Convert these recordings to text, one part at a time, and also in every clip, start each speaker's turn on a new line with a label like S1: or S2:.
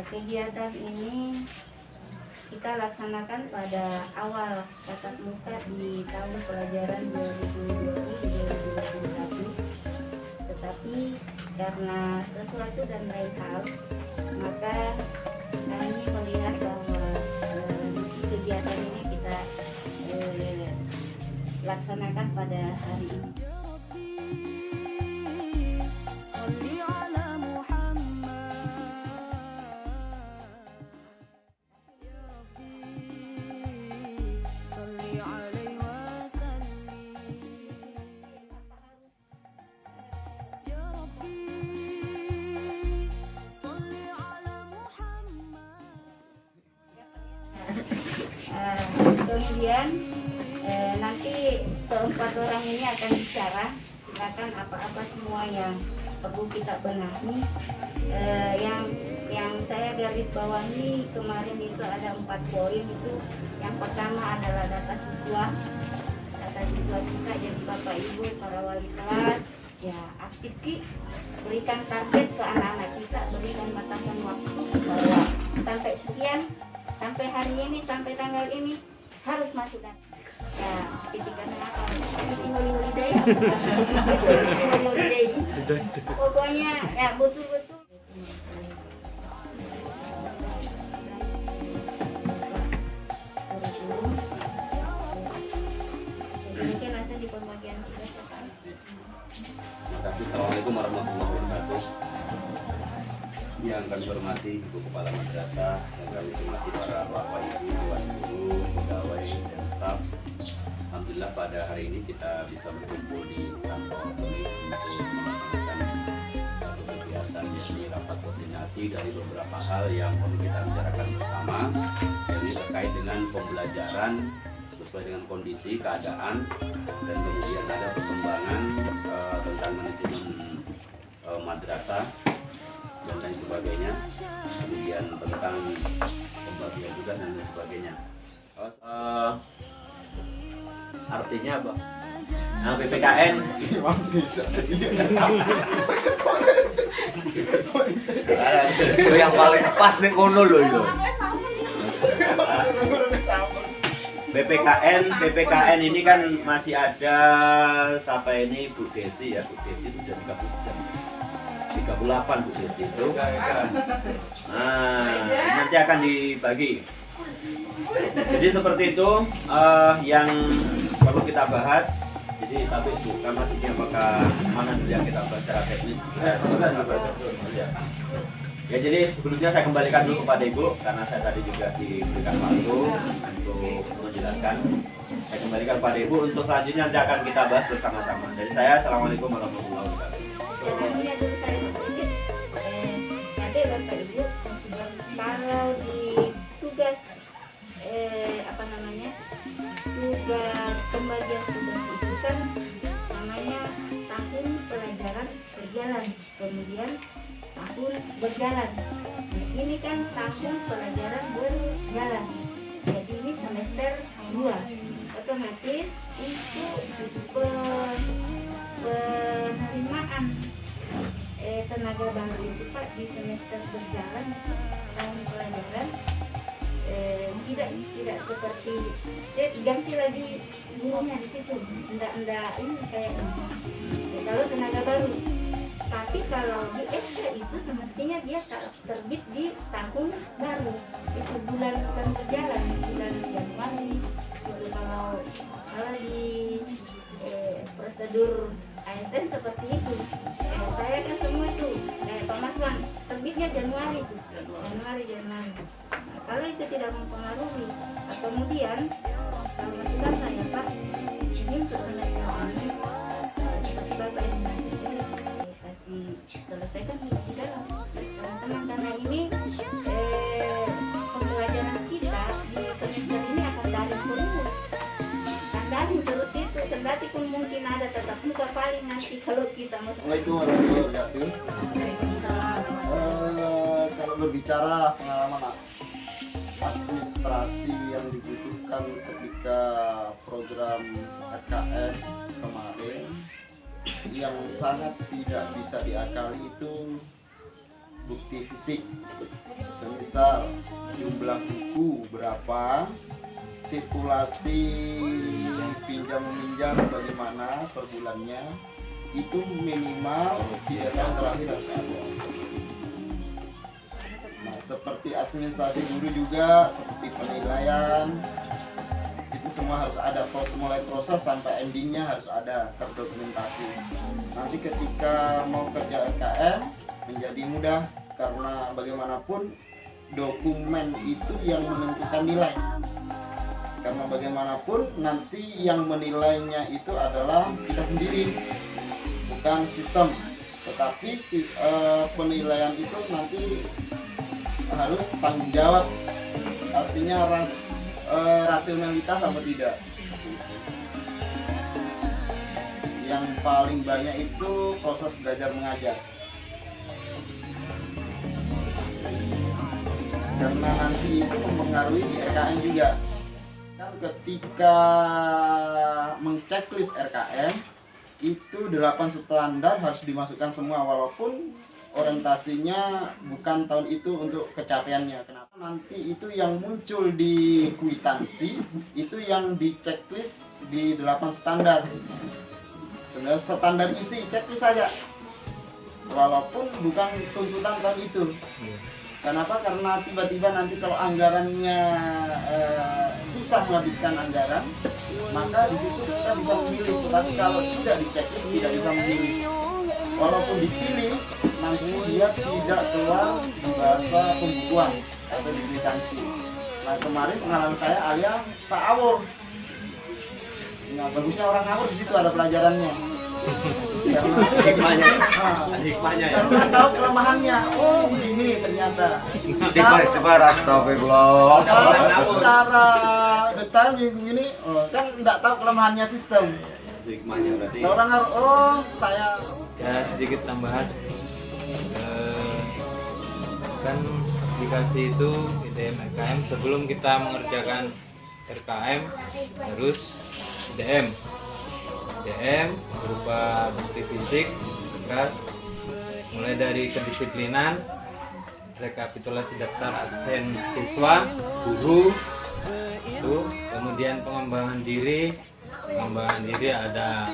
S1: Kegiatan ini kita laksanakan pada awal tatap muka di tahun pelajaran 2020-2021. Tetapi karena sesuatu dan lain hal, maka kami melihat bahwa kegiatan ini kita laksanakan pada hari ini. Kemudian nanti keempat orang ini akan bicara. Silakan apa-apa semua yang perlu kita benahi. Yang saya garis bawahi kemarin itu ada 4 poin itu. Yang pertama adalah data siswa kita, jadi Bapak Ibu para wali kelas ya aktif berikan target ke anak-anak kita, berikan batasan waktu bahwa sampai sekian, sampai hari ini, sampai tanggal ini harus masuk dan ya ketikanya apa? Holiday pokoknya ya betul-betul. Mungkin rasa di pembagian kita sekarang.
S2: Terima kasih. Assalamualaikum warahmatullahi wabarakatuh. Yang kami hormati Ibu Kepala Madrasah, yang kami hormati para bapak ibu, tuan guru, pegawai dan staf. Alhamdulillah pada hari ini kita bisa berkumpul di kantor kami untuk melaksanakan satu kegiatan, yakni rapat koordinasi dari beberapa hal yang perlu kita bicarakan bersama, yang terkait dengan pembelajaran sesuai dengan kondisi keadaan, dan kemudian ada perkembangan tentang manajemen madrasah dan lain sebagainya, kemudian tentang pembagian tugas dan lain sebagainya. Artinya apa? Nah, PPKN itu yang paling pas nih kono loh itu. PPKN ini kan masih ada sampai ini Bu Desi ya, Bu Desi itu udah 30 jam. 38 Bu Desi itu. Nah, nanti akan dibagi. Jadi seperti itu yang perlu kita bahas. Jadi tapi bukan maksudnya apakah mana dulu yang kita bahas secara teknis. Ya, jadi sebelumnya saya kembalikan dulu kepada Ibu karena saya tadi juga diberikan waktu untuk menjelaskan. Saya kembalikan kepada Ibu untuk selanjutnya nanti akan kita bahas bersama-sama. Dari saya, Assalamualaikum warahmatullahi wabarakatuh.
S1: Nanti Bapak Ibu kalau di tugas tugas pembagian tugas itu kan namanya tahun pelajaran berjalan, kemudian tahun berjalan. Nah, ini kan tahun pelajaran berjalan, jadi ini semester 2. Otomatis untuk penerimaan tenaga baru itu Pak di semester berjalan tahun pelajaran tidak seperti ganti lagi gurunya di situ, enggak ini kayak kalau tenaga baru. Tapi kalau di SK itu semestinya dia terbit di tahun baru, itu bulan berjalan, bulan Januari. Kalau di prosedur ASN seperti itu. Saya kan semua itu Pak Maswan terbitnya Januari. Nah, kalau itu tidak mempengaruhi, kemudian kalau masukan saya Pak, ini untuk semester ini seperti Bapak yang kasih selesaikan di dalam teman-teman, karena ini pembelajaran kita di semester ini akan daring terus, itu kendati pun mungkin ada tetap muka paling nanti kalau kita masuk.
S3: Assalamualaikum warahmatullahi wabarakatuh. Kalau berbicara pengalaman administrasi yang dibutuhkan ketika program RKS kemarin, yang sangat tidak bisa diakali itu bukti fisik, semisal jumlah buku berapa, sirkulasi pinjam meminjam bagaimana per bulannya, itu minimal 3 tahun terakhir harus ada. Nah, seperti administrasi guru juga, seperti penilaian, itu semua harus ada, mulai proses sampai endingnya harus ada terdokumentasi. Nanti ketika mau kerja RKM menjadi mudah, karena bagaimanapun dokumen itu yang menentukan nilai. Karena bagaimanapun nanti yang menilainya itu adalah kita sendiri, bukan sistem. Tetapi penilaian itu nanti harus tanggung jawab, artinya rasionalitas apa tidak. Yang paling banyak itu proses belajar mengajar, karena nanti itu mempengaruhi di RKM juga. Dan ketika mengchecklist RKM itu 8 standar harus dimasukkan semua, walaupun orientasinya bukan tahun itu untuk kecapaiannya. Kenapa? Nanti itu yang muncul di kwitansi itu yang di checklist di 8 standar. Sebenarnya standar isi checklist saja, walaupun bukan tuntutan tahun itu. Kenapa? Karena tiba-tiba nanti kalau anggarannya susah menghabiskan anggaran, maka di situ kita bisa memilih. Tetapi kalau tidak di checklist tidak bisa memilih. Walaupun dipilih, nanti dia tidak keluar di bahasa pembukuan atau di kwitansi. Nah, kemarin pengalaman saya alias saawur. Nah, bagusnya orang ngawur di situ ada pelajarannya.
S2: Hikmahnya ya.
S3: Karena tahu kelemahannya. Oh, begini ternyata.
S2: Sebar astagfirullah.
S3: Kalau secara detail begini, kan enggak tahu kelemahannya sistem.
S2: Hikmahnya berarti.
S3: Kalau orang ngawur, oh saya
S4: Ya sedikit tambahan, kan dikasih itu IDM RKM sebelum kita mengerjakan RKM harus IDM berupa bukti fisik, tugas, mulai dari kedisiplinan, rekapitulasi daftar absen siswa, guru, itu, kemudian pengembangan diri ada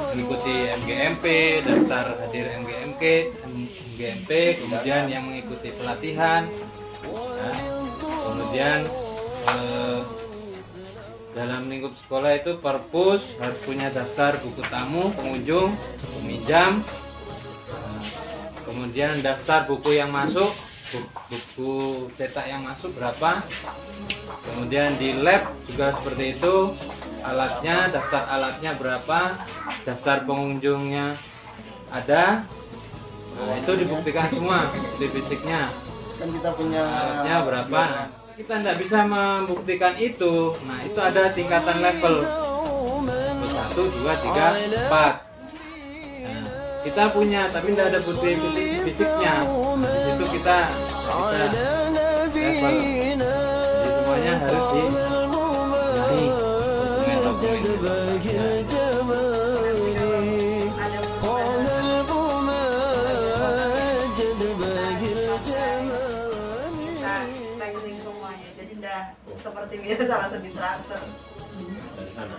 S4: mengikuti MGMP, daftar hadir MGMP, kemudian yang mengikuti pelatihan, nah, kemudian dalam lingkup sekolah itu perpus harus punya daftar buku tamu, pengunjung, peminjam, kemudian daftar buku yang masuk, buku cetak yang masuk berapa, kemudian di lab juga seperti itu, alatnya, daftar alatnya berapa, daftar pengunjungnya ada, nah, itu dibuktikan semua di fisiknya,
S3: kan kita punya
S4: alatnya berapa. Kita tidak bisa membuktikan itu, nah itu ada tingkatan level 1, 2, 3, 4. Nah, kita punya tapi tidak ada bukti fisiknya, nah, di situ kita bisa level. Jadi semuanya harus dibenahi
S1: seperti biasa langsung ditransfer.
S2: Dari sana.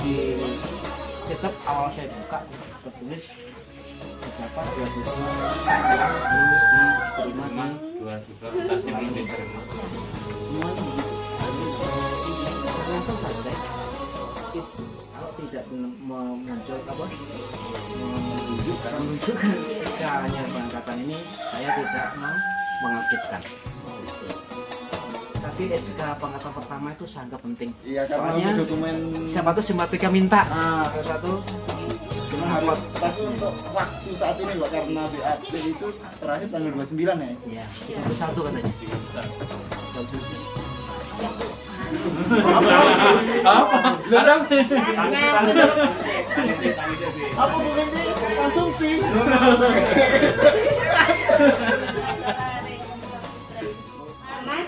S5: Di tetap awal saya buka tertulis beberapa beasiswa diterima
S4: Cuman 2 siswa tasnya belum diterima.
S5: ternyata saja kalau tidak muncul menunjuk ketika hanya pengangkatan ini saya tidak mau mengaktifkan. Tapi SK pengangkatan pertama itu sangat penting.
S3: Iya, karena
S5: Soalnya
S3: dokumen
S5: siapa tuh simpatika minta. Nah, satu
S3: cuma harus tapi untuk waktu saat ini Pak, karena BAP itu terakhir tanggal 29 ya.
S5: ya 31 katanya.
S3: Apa bukan ini konsumsi?
S1: Aman?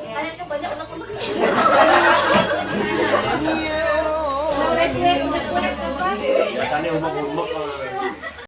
S1: Kalian tuh banyak unek-unek. Unek-unek, unek-unek apa?
S6: Rasanya umek-umek.